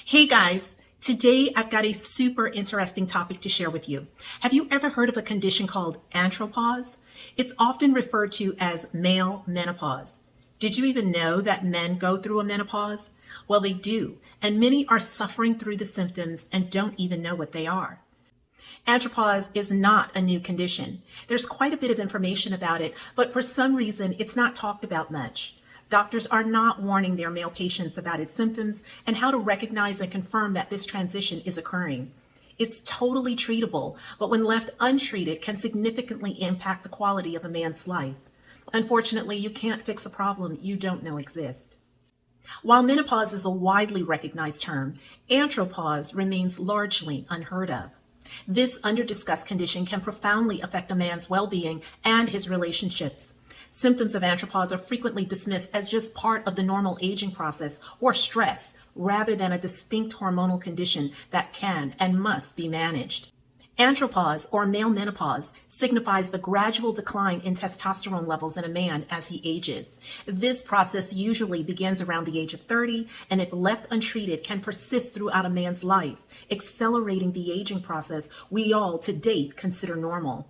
Hey guys, today I've got a super interesting topic to share with you. Have you ever heard of a condition called andropause? It's often referred to as male menopause. Did you even know that men go through a menopause? Well, they do, and many are suffering through the symptoms and don't even know what they are. Andropause is not a new condition. There's quite a bit of information about it, but for some reason it's not talked about much. Doctors are not warning their male patients about its symptoms and how to recognize and confirm that this transition is occurring. It's totally treatable, but when left untreated can significantly impact the quality of a man's life. Unfortunately, you can't fix a problem you don't know exists. While menopause is a widely recognized term, andropause remains largely unheard of. This underdiscussed condition can profoundly affect a man's well-being and his relationships. Symptoms of andropause are frequently dismissed as just part of the normal aging process or stress, rather than a distinct hormonal condition that can and must be managed. Andropause, or male menopause, signifies the gradual decline in testosterone levels in a man as he ages. This process usually begins around the age of 30, and if left untreated, can persist throughout a man's life, accelerating the aging process we all to date consider normal.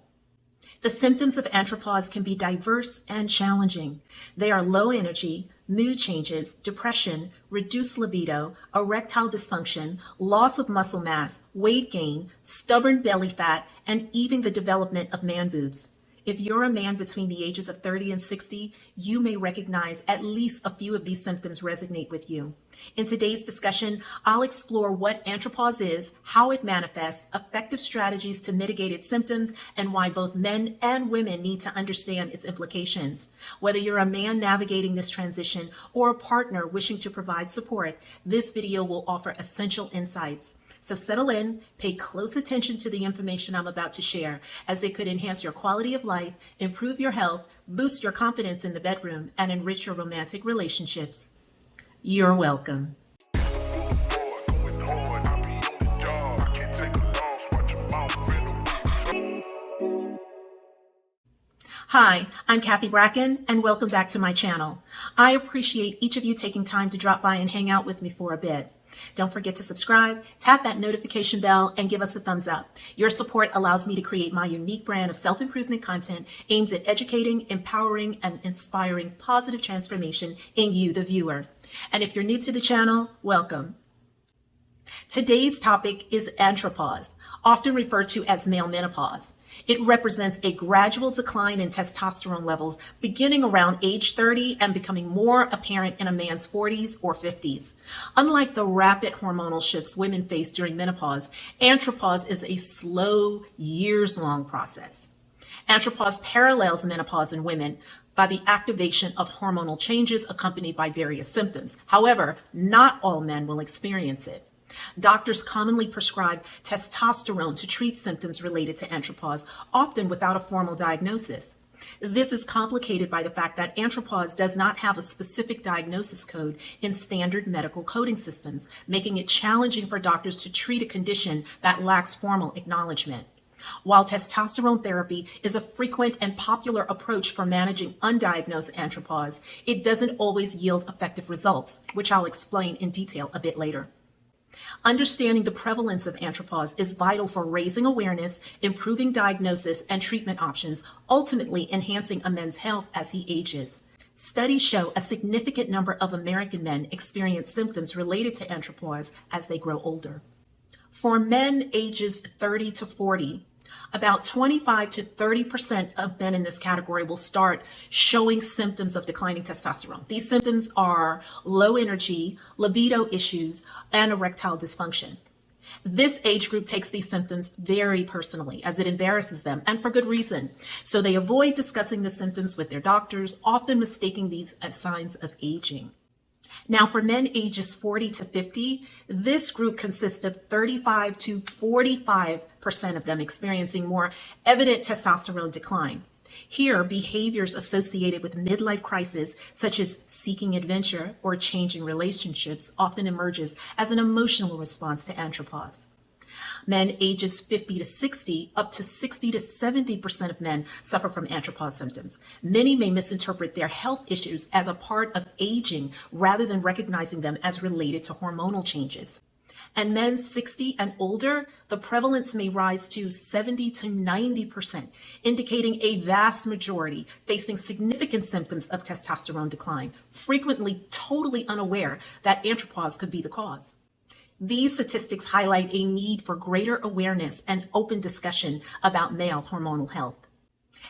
The symptoms of andropause can be diverse and challenging. They are low energy, mood changes, depression, reduced libido, erectile dysfunction, loss of muscle mass, weight gain, stubborn belly fat, and even the development of man boobs. If you're a man between the ages of 30 and 60, you may recognize at least a few of these symptoms resonate with you. In today's discussion, I'll explore what andropause is, how it manifests, effective strategies to mitigate its symptoms, and why both men and women need to understand its implications. Whether you're a man navigating this transition or a partner wishing to provide support, this video will offer essential insights. So settle in, pay close attention to the information I'm about to share, as it could enhance your quality of life, improve your health, boost your confidence in the bedroom, and enrich your romantic relationships. You're welcome. Hi, I'm Kathy Bracken, and welcome back to my channel. I appreciate each of you taking time to drop by and hang out with me for a bit. Don't forget to subscribe, tap that notification bell, and give us a thumbs up. Your support allows me to create my unique brand of self-improvement content aimed at educating, empowering, and inspiring positive transformation in you, the viewer. And if you're new to the channel, welcome. Today's topic is andropause, often referred to as male menopause. It represents a gradual decline in testosterone levels beginning around age 30 and becoming more apparent in a man's 40s or 50s. Unlike the rapid hormonal shifts women face during menopause, andropause is a slow, years-long process. Andropause parallels menopause in women by the activation of hormonal changes accompanied by various symptoms. However, not all men will experience it. Doctors commonly prescribe testosterone to treat symptoms related to andropause, often without a formal diagnosis. This is complicated by the fact that andropause does not have a specific diagnosis code in standard medical coding systems, making it challenging for doctors to treat a condition that lacks formal acknowledgement. While testosterone therapy is a frequent and popular approach for managing undiagnosed andropause, it doesn't always yield effective results, which I'll explain in detail a bit later. Understanding the prevalence of andropause is vital for raising awareness, improving diagnosis and treatment options, ultimately enhancing a man's health as he ages. Studies show a significant number of American men experience symptoms related to andropause as they grow older. For men ages 30 to 40, about 25 to 30% of men in this category will start showing symptoms of declining testosterone. These symptoms are low energy, libido issues, and erectile dysfunction. This age group takes these symptoms very personally, as it embarrasses them, and for good reason. So they avoid discussing the symptoms with their doctors, often mistaking these as signs of aging. Now, for men ages 40 to 50, this group consists of 35 to 45% of them experiencing more evident testosterone decline. Here, behaviors associated with midlife crisis, such as seeking adventure or changing relationships, often emerges as an emotional response to andropause. Men ages 50 to 60, up to 60 to 70% of men suffer from andropause symptoms. Many may misinterpret their health issues as a part of aging rather than recognizing them as related to hormonal changes. And men 60 and older, the prevalence may rise to 70 to 90%, indicating a vast majority facing significant symptoms of testosterone decline, frequently totally unaware that andropause could be the cause. These statistics highlight a need for greater awareness and open discussion about male hormonal health.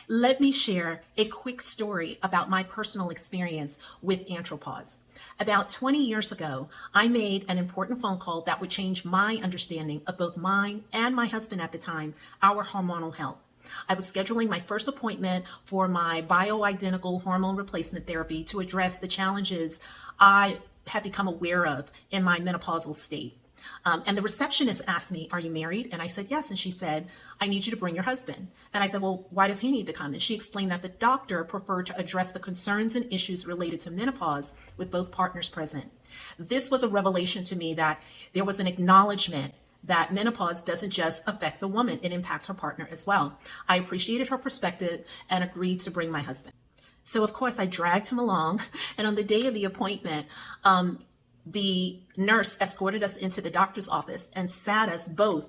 Let me share a quick story about my personal experience with andropause. About 20 years ago, I made an important phone call that would change my understanding of both mine and my husband at the time, our hormonal health. I was scheduling my first appointment for my bioidentical hormone replacement therapy to address the challenges I had become aware of in my menopausal state. And the receptionist asked me, "Are you married?" And I said, "Yes." And she said, "I need you to bring your husband." And I said, "Well, why does he need to come?" And she explained that the doctor preferred to address the concerns and issues related to menopause with both partners present. This was a revelation to me that there was an acknowledgement that menopause doesn't just affect the woman, it impacts her partner as well. I appreciated her perspective and agreed to bring my husband. So of course I dragged him along, and on the day of the appointment, the nurse escorted us into the doctor's office and sat us both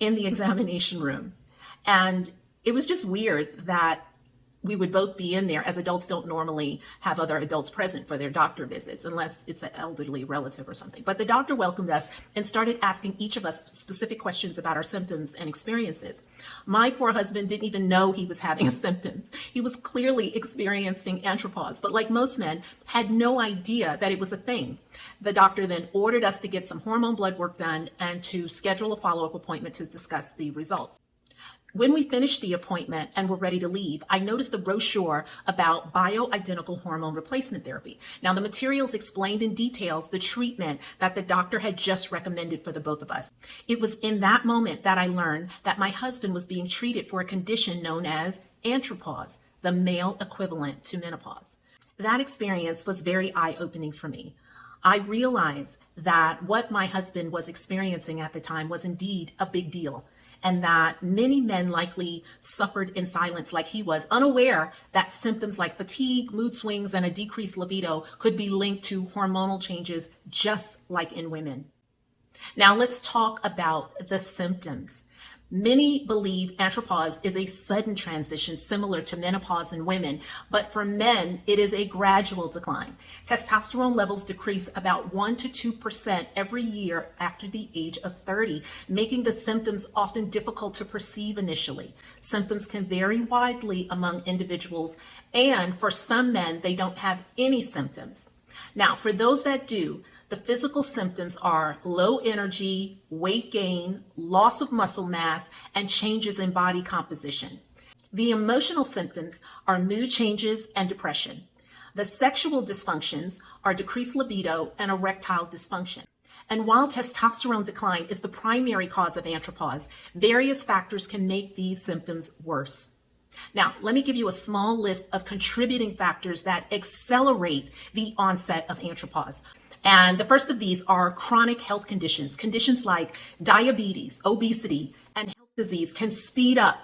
in the examination room. And it was just weird that we would both be in there, as adults don't normally have other adults present for their doctor visits unless it's an elderly relative or something. But the doctor welcomed us and started asking each of us specific questions about our symptoms and experiences. My poor husband didn't even know he was having symptoms. He was clearly experiencing andropause, but like most men, had no idea that it was a thing. The doctor then ordered us to get some hormone blood work done and to schedule a follow-up appointment to discuss the results. When we finished the appointment and were ready to leave, I noticed the brochure about bioidentical hormone replacement therapy. Now, the materials explained in details the treatment that the doctor had just recommended for the both of us. It was in that moment that I learned that my husband was being treated for a condition known as andropause, the male equivalent to menopause. That experience was very eye-opening for me. I realized that what my husband was experiencing at the time was indeed a big deal, and that many men likely suffered in silence like he was, unaware that symptoms like fatigue, mood swings, and a decreased libido could be linked to hormonal changes just like in women. Now let's talk about the symptoms. Many believe andropause is a sudden transition similar to menopause in women, but for men, it is a gradual decline. Testosterone levels decrease about 1 to 2% every year after the age of 30, making the symptoms often difficult to perceive initially. Symptoms can vary widely among individuals, and for some men, they don't have any symptoms. Now, for those that do, the physical symptoms are low energy, weight gain, loss of muscle mass, and changes in body composition. The emotional symptoms are mood changes and depression. The sexual dysfunctions are decreased libido and erectile dysfunction. And while testosterone decline is the primary cause of andropause, various factors can make these symptoms worse. Now, let me give you a small list of contributing factors that accelerate the onset of andropause. And the first of these are chronic health conditions. Conditions like diabetes, obesity, and health disease can speed up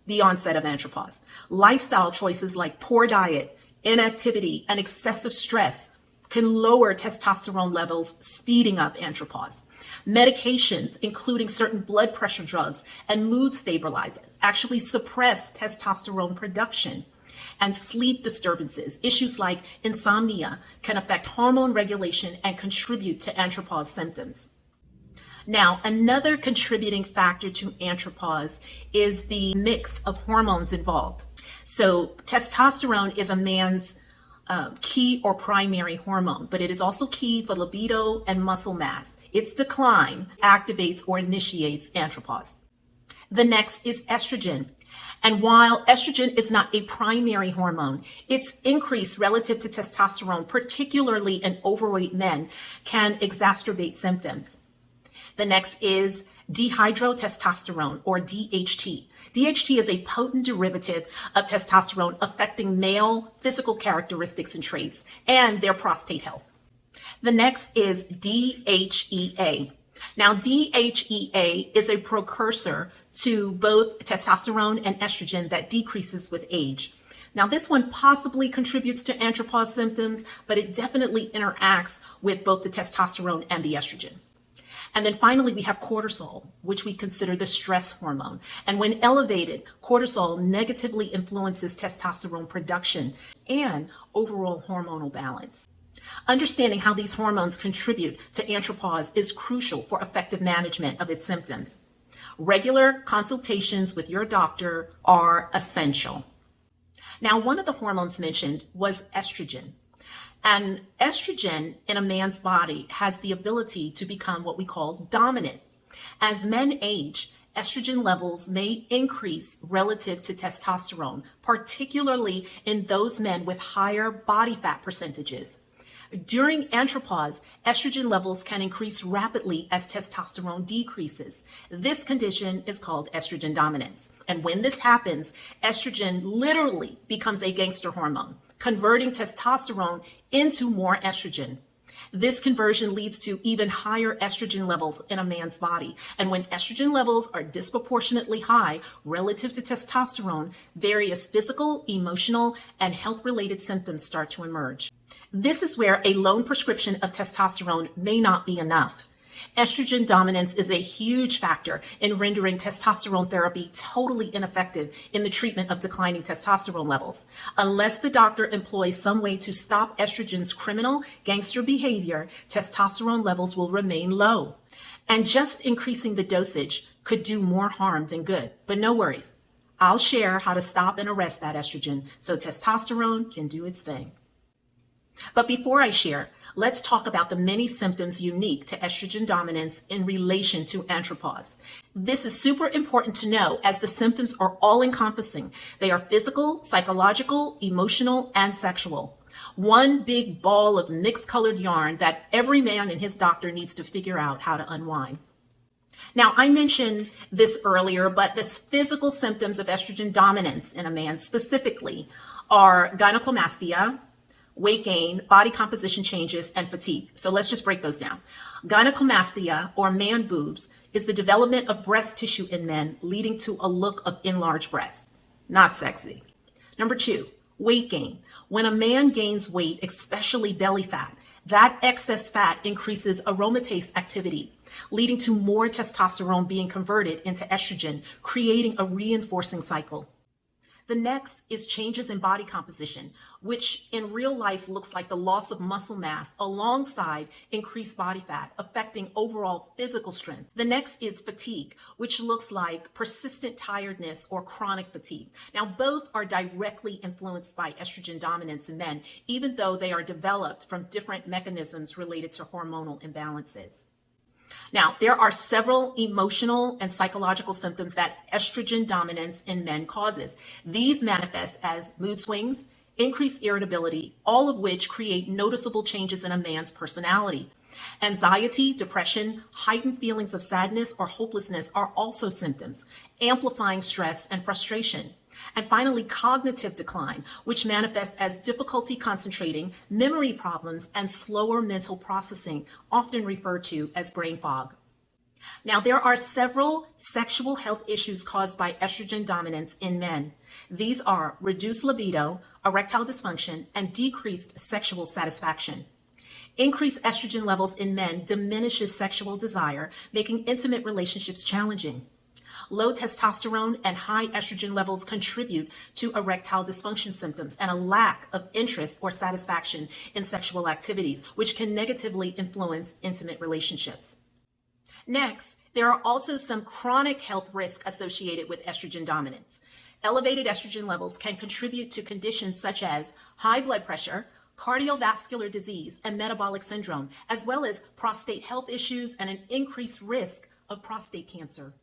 the onset of andropause. Lifestyle choices like poor diet, inactivity, and excessive stress can lower testosterone levels, speeding up andropause. Medications, including certain blood pressure drugs and mood stabilizers, actually suppress testosterone production. And sleep disturbances, issues like insomnia, can affect hormone regulation and contribute to andropause symptoms. Now, another contributing factor to andropause is the mix of hormones involved. So testosterone is a man's key or primary hormone, but it is also key for libido and muscle mass. Its decline activates or initiates andropause. The next is estrogen. And while estrogen is not a primary hormone, its increase relative to testosterone, particularly in overweight men, can exacerbate symptoms. The next is dihydrotestosterone, or DHT. DHT is a potent derivative of testosterone affecting male physical characteristics and traits and their prostate health. The next is DHEA. Now, DHEA is a precursor to both testosterone and estrogen that decreases with age. Now, this one possibly contributes to andropause symptoms, but it definitely interacts with both the testosterone and the estrogen. And then finally, we have cortisol, which we consider the stress hormone. And when elevated, cortisol negatively influences testosterone production and overall hormonal balance. Understanding how these hormones contribute to andropause is crucial for effective management of its symptoms. Regular consultations with your doctor are essential. Now, one of the hormones mentioned was estrogen. And estrogen in a man's body has the ability to become what we call dominant. As men age, estrogen levels may increase relative to testosterone, particularly in those men with higher body fat percentages. During andropause, estrogen levels can increase rapidly as testosterone decreases. This condition is called estrogen dominance. And when this happens, estrogen literally becomes a gangster hormone, converting testosterone into more estrogen. This conversion leads to even higher estrogen levels in a man's body. And when estrogen levels are disproportionately high relative to testosterone, various physical, emotional, and health-related symptoms start to emerge. This is where a lone prescription of testosterone may not be enough. Estrogen dominance is a huge factor in rendering testosterone therapy totally ineffective in the treatment of declining testosterone levels. Unless the doctor employs some way to stop estrogen's criminal, gangster behavior, testosterone levels will remain low. And just increasing the dosage could do more harm than good. But no worries. I'll share how to stop and arrest that estrogen so testosterone can do its thing. But before I share, let's talk about the many symptoms unique to estrogen dominance in relation to andropause. This is super important to know as the symptoms are all encompassing. They are physical, psychological, emotional, and sexual. One big ball of mixed colored yarn that every man and his doctor needs to figure out how to unwind. Now, I mentioned this earlier, but the physical symptoms of estrogen dominance in a man specifically are gynecomastia, weight gain, body composition changes, and fatigue. So let's just break those down. Gynecomastia, or man boobs, is the development of breast tissue in men, leading to a look of enlarged breasts. Not sexy. Number 2, weight gain. When a man gains weight, especially belly fat, that excess fat increases aromatase activity, leading to more testosterone being converted into estrogen, creating a reinforcing cycle. The next is changes in body composition, which in real life looks like the loss of muscle mass alongside increased body fat, affecting overall physical strength. The next is fatigue, which looks like persistent tiredness or chronic fatigue. Now, both are directly influenced by estrogen dominance in men, even though they are developed from different mechanisms related to hormonal imbalances. Now, there are several emotional and psychological symptoms that estrogen dominance in men causes. These manifest as mood swings, increased irritability, all of which create noticeable changes in a man's personality. Anxiety, depression, heightened feelings of sadness or hopelessness are also symptoms, amplifying stress and frustration. And finally, cognitive decline, which manifests as difficulty concentrating, memory problems, and slower mental processing, often referred to as brain fog. Now, there are several sexual health issues caused by estrogen dominance in men. These are reduced libido, erectile dysfunction, and decreased sexual satisfaction. Increased estrogen levels in men diminishes sexual desire, making intimate relationships challenging. Low testosterone and high estrogen levels contribute to erectile dysfunction symptoms and a lack of interest or satisfaction in sexual activities, which can negatively influence intimate relationships. Next, there are also some chronic health risks associated with estrogen dominance. Elevated estrogen levels can contribute to conditions such as high blood pressure, cardiovascular disease, and metabolic syndrome, as well as prostate health issues and an increased risk of prostate cancer.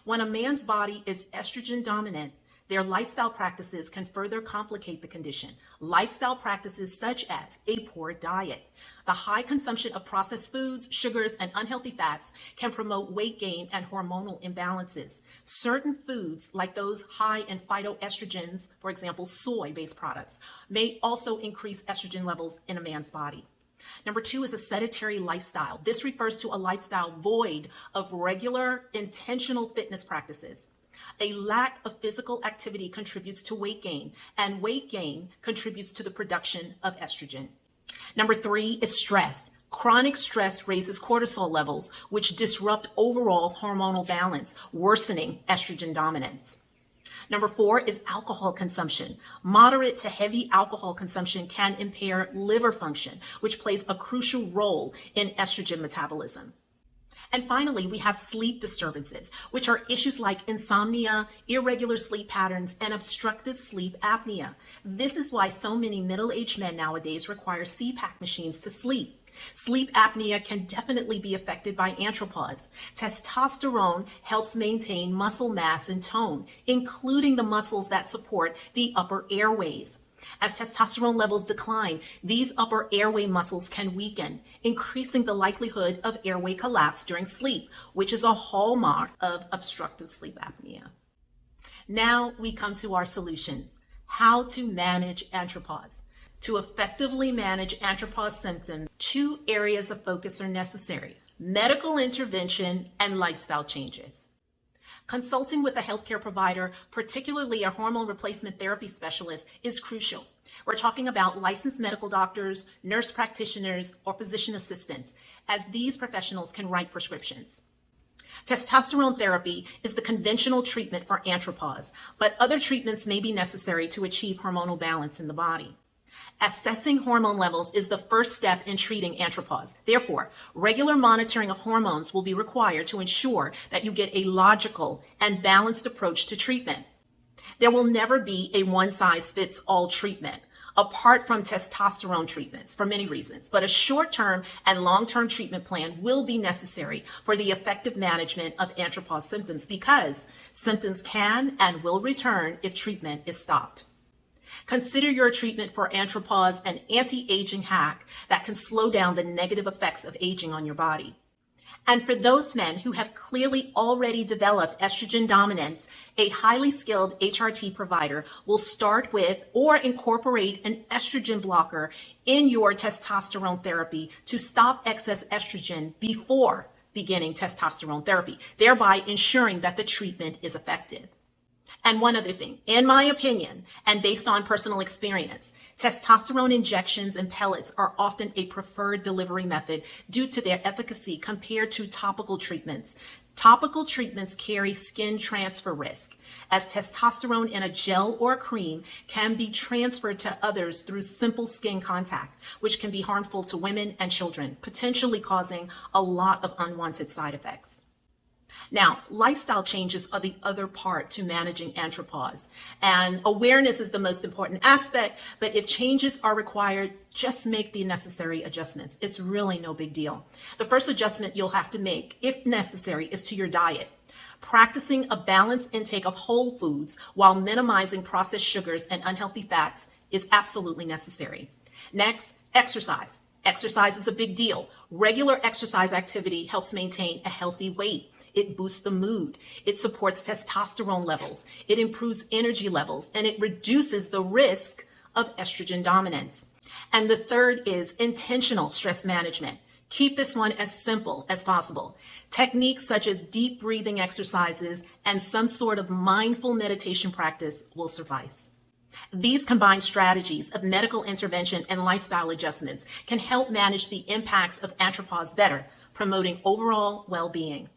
When a man's body is estrogen dominant, their lifestyle practices can further complicate the condition. Lifestyle practices such as a poor diet, the high consumption of processed foods, sugars, and unhealthy fats can promote weight gain and hormonal imbalances. Certain foods, like those high in phytoestrogens, for example, soy-based products, may also increase estrogen levels in a man's body. Number 2 is a sedentary lifestyle. This refers to a lifestyle void of regular, intentional fitness practices. A lack of physical activity contributes to weight gain, and weight gain contributes to the production of estrogen. Number 3 is stress. Chronic stress raises cortisol levels, which disrupt overall hormonal balance, worsening estrogen dominance. Number 4 is alcohol consumption. Moderate to heavy alcohol consumption can impair liver function, which plays a crucial role in estrogen metabolism. And finally, we have sleep disturbances, which are issues like insomnia, irregular sleep patterns, and obstructive sleep apnea. This is why so many middle-aged men nowadays require CPAP machines to sleep. Sleep apnea can definitely be affected by andropause. Testosterone helps maintain muscle mass and tone, including the muscles that support the upper airways. As testosterone levels decline, these upper airway muscles can weaken, increasing the likelihood of airway collapse during sleep, which is a hallmark of obstructive sleep apnea. Now we come to our solutions. How to manage andropause. To effectively manage andropause symptoms, 2 areas of focus are necessary: medical intervention and lifestyle changes. Consulting with a healthcare provider, particularly a hormone replacement therapy specialist, is crucial. We're talking about licensed medical doctors, nurse practitioners, or physician assistants, as these professionals can write prescriptions. Testosterone therapy is the conventional treatment for andropause, but other treatments may be necessary to achieve hormonal balance in the body. Assessing hormone levels is the first step in treating andropause. Therefore, regular monitoring of hormones will be required to ensure that you get a logical and balanced approach to treatment. There will never be a one-size-fits-all treatment, apart from testosterone treatments for many reasons, but a short-term and long-term treatment plan will be necessary for the effective management of andropause symptoms, because symptoms can and will return if treatment is stopped. Consider your treatment for andropause an anti-aging hack that can slow down the negative effects of aging on your body. And for those men who have clearly already developed estrogen dominance, a highly skilled HRT provider will start with or incorporate an estrogen blocker in your testosterone therapy to stop excess estrogen before beginning testosterone therapy, thereby ensuring that the treatment is effective. And one other thing, in my opinion, and based on personal experience, testosterone injections and pellets are often a preferred delivery method due to their efficacy compared to topical treatments. Topical treatments carry skin transfer risk, as testosterone in a gel or cream can be transferred to others through simple skin contact, which can be harmful to women and children, potentially causing a lot of unwanted side effects. Now, lifestyle changes are the other part to managing andropause, and awareness is the most important aspect, but if changes are required, just make the necessary adjustments. It's really no big deal. The first adjustment you'll have to make, if necessary, is to your diet. Practicing a balanced intake of whole foods while minimizing processed sugars and unhealthy fats is absolutely necessary. Next, exercise. Exercise is a big deal. Regular exercise activity helps maintain a healthy weight. It boosts the mood. It supports testosterone levels. It improves energy levels, and it reduces the risk of estrogen dominance. And the third is intentional stress management. Keep this one as simple as possible. Techniques such as deep breathing exercises and some sort of mindful meditation practice will suffice. These combined strategies of medical intervention and lifestyle adjustments can help manage the impacts of andropause better, promoting overall well-being.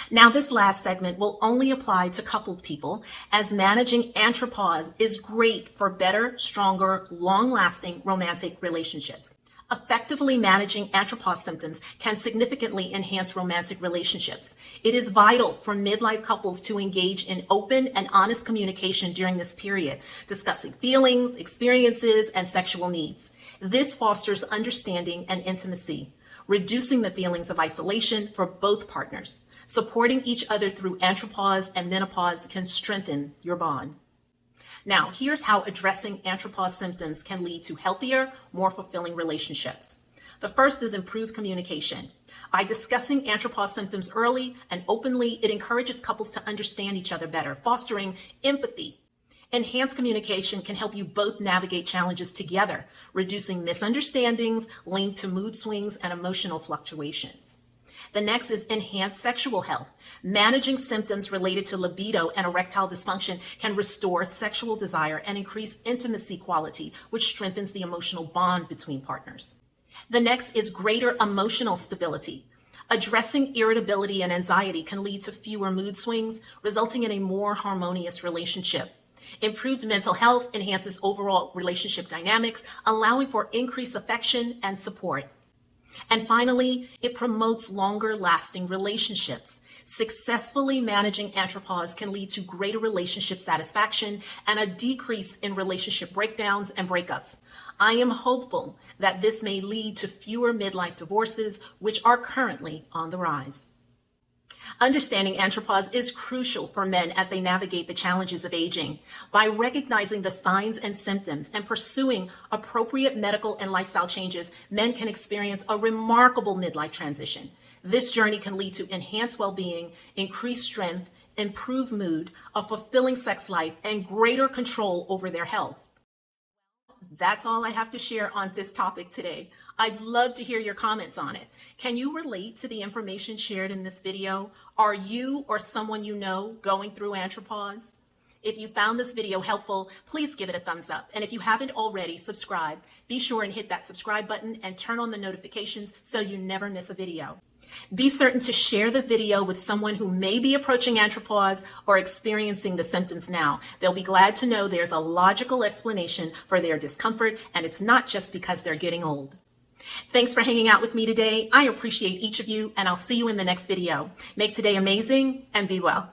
Now, this last segment will only apply to coupled people, as managing andropause is great for better, stronger, long-lasting romantic relationships. Effectively managing andropause symptoms can significantly enhance romantic relationships. It is vital for midlife couples to engage in open and honest communication during this period, discussing feelings, experiences, and sexual needs. This fosters understanding and intimacy, reducing the feelings of isolation for both partners. Supporting each other through andropause and menopause can strengthen your bond. Now, here's how addressing andropause symptoms can lead to healthier, more fulfilling relationships. The first is improved communication. By discussing andropause symptoms early and openly, it encourages couples to understand each other better, fostering empathy. Enhanced communication can help you both navigate challenges together, reducing misunderstandings linked to mood swings and emotional fluctuations. The next is enhanced sexual health. Managing symptoms related to libido and erectile dysfunction can restore sexual desire and increase intimacy quality, which strengthens the emotional bond between partners. The next is greater emotional stability. Addressing irritability and anxiety can lead to fewer mood swings, resulting in a more harmonious relationship. Improved mental health enhances overall relationship dynamics, allowing for increased affection and support. And finally, it promotes longer lasting relationships. Successfully managing andropause can lead to greater relationship satisfaction and a decrease in relationship breakdowns and breakups. I am hopeful that this may lead to fewer midlife divorces, which are currently on the rise. Understanding andropause is crucial for men as they navigate the challenges of aging. By recognizing the signs and symptoms and pursuing appropriate medical and lifestyle changes, men can experience a remarkable midlife transition. This journey can lead to enhanced well-being, increased strength, improved mood, a fulfilling sex life, and greater control over their health. That's all I have to share on this topic today. I'd love to hear your comments on it. Can you relate to the information shared in this video? Are you or someone you know going through andropause? If you found this video helpful, please give it a thumbs up. And if you haven't already, subscribe. Be sure and hit that subscribe button and turn on the notifications so you never miss a video. Be certain to share the video with someone who may be approaching andropause or experiencing the symptoms now. They'll be glad to know there's a logical explanation for their discomfort, and it's not just because they're getting old. Thanks for hanging out with me today. I appreciate each of you, and I'll see you in the next video. Make today amazing and be well.